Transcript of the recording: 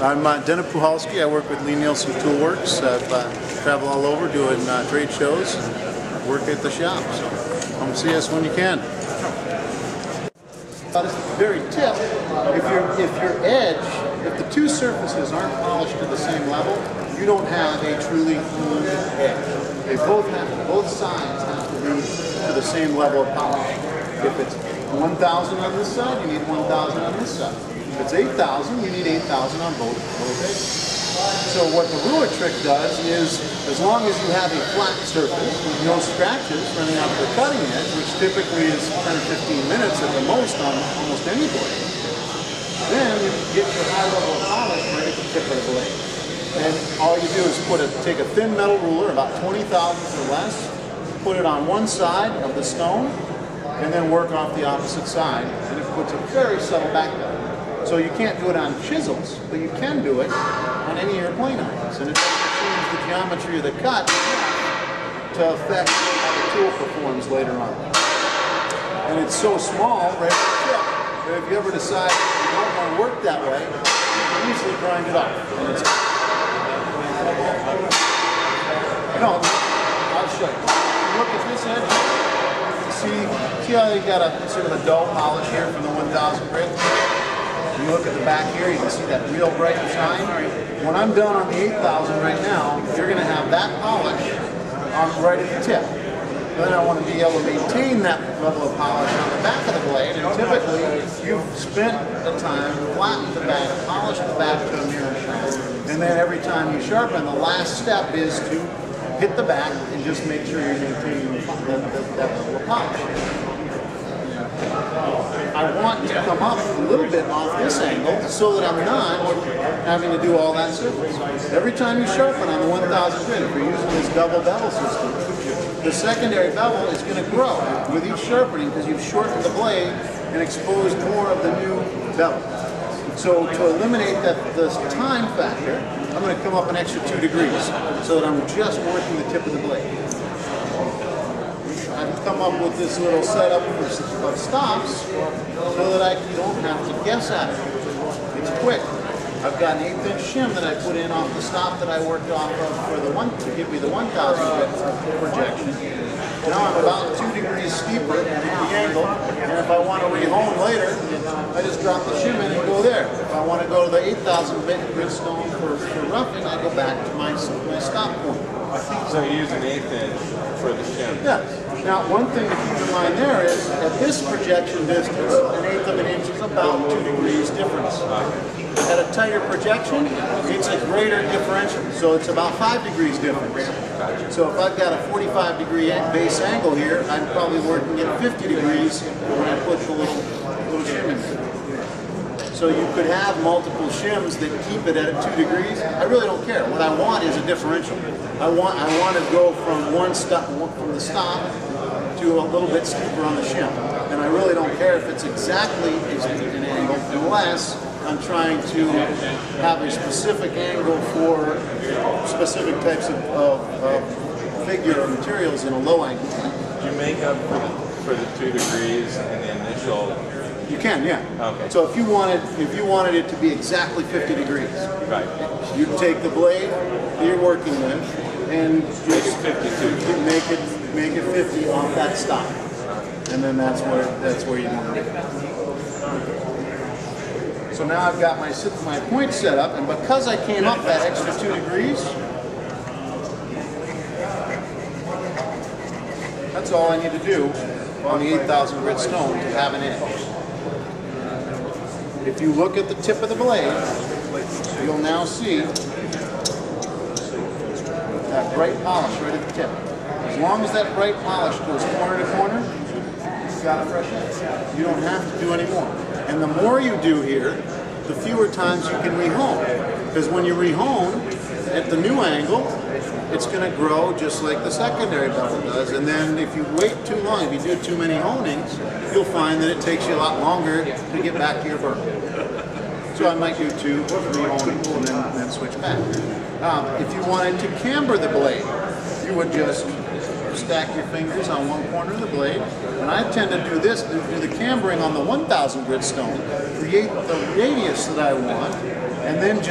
I'm Deneb Puchalski. I work with Lie-Nielsen Toolworks. I've traveled all over doing trade shows and work at the shop. So come see us when you can. At the very tip, if the two surfaces aren't polished to the same level, you don't have a truly clean edge. They both sides have to be to the same level of polish. If it's 1,000 on this side, you need 1,000 on this side. If it's 8,000, you need 8,000 on both edges. So what the ruler trick does is, as long as you have a flat surface with no scratches running out of the cutting edge, which typically is 10 or 15 minutes at the most on almost any blade, then you get your high level of polish right at the tip of the blade. And all you do is take a thin metal ruler, about 20 thousandths or less, put it on one side of the stone, and then work off the opposite side, and it puts a very subtle backbend. So you can't do it on chisels, but you can do it on any of your plane irons, and it doesn't change the geometry of the cut to affect how the tool performs later on. And it's so small right at the tip that if you ever decide you don't want to work that way, you can easily grind it off. And it's I'll show you. Look at this edge. See how you got a sort of a dull polish here from the 1,000 grit? You look at the back here, you can see that real bright shine. When I'm done on the 8,000 right now, you're going to have that polish right at the tip. Then I want to be able to maintain that level of polish on the back of the blade, and typically you've spent the time to flatten the back, polish the back to a mirror shine. And then every time you sharpen, the last step is to hit the back and just make sure you're maintaining that level of polish. I want to come up a little bit off this angle so that I'm not having to do all that surface. Every time you sharpen on the 1,000 grit, if you're using this double bevel system, the secondary bevel is going to grow with each sharpening because you've shortened the blade and exposed more of the new bevel. So to eliminate the time factor, I'm going to come up an extra 2 degrees so that I'm just working the tip of the blade. I've come up with this little setup of stops so that I don't have to guess at it. It's quick. I've got an 1/8" shim that I put in off the stop that I worked off of to give me the 1,000 grit projection. Now I'm about 2 degrees steeper at the angle, and if I want to rehome later, I just drop the shim in and go there. If I want to go to the 8,000 grit stone for roughing, I go back to my stop point. So you use an 1/8" for the shim? Yes. Now, one thing to keep in mind there is, at this projection distance, an 1/8 of an inch is about 2 degrees difference. At a tighter projection, it's a greater differential, so it's about 5 degrees difference. So if I've got a 45-degree base angle here, I'm probably working at 50 degrees when I put the little shim in there. So you could have multiple shims that keep it at 2 degrees. I really don't care. What I want is a differential. I want to go from from the stop to a little bit steeper on the shim. And I really don't care if it's exactly an angle, unless I'm trying to have a specific angle for specific types of figure or materials in a low angle. Do you make up for the 2 degrees in the initial? You can, yeah. Okay. So if you wanted it to be exactly 50 degrees, right, you take the blade that you're working with and make it 52. Make it 50 off that stop, and then that's where you want it. So now I've got my point set up, and because I came up that extra 2 degrees, that's all I need to do on the 8,000 grit stone to have an edge. If you look at the tip of the blade, you'll now see that bright polish right at the tip. As long as that bright polish goes corner to corner, you've got a fresh edge. You don't have to do any more. And the more you do here, the fewer times you can rehome. Because when you rehome at the new angle, it's going to grow just like the secondary bevel does. And then if you wait too long, if you do too many honings, you'll find that it takes you a lot longer to get back to your burn. So I might do 2 or 3 honings and then switch back. If you wanted to camber the blade, you would just stack your fingers on one corner of the blade, and I tend to do this, do the cambering on the 1,000 grit stone, create the radius that I want, and then just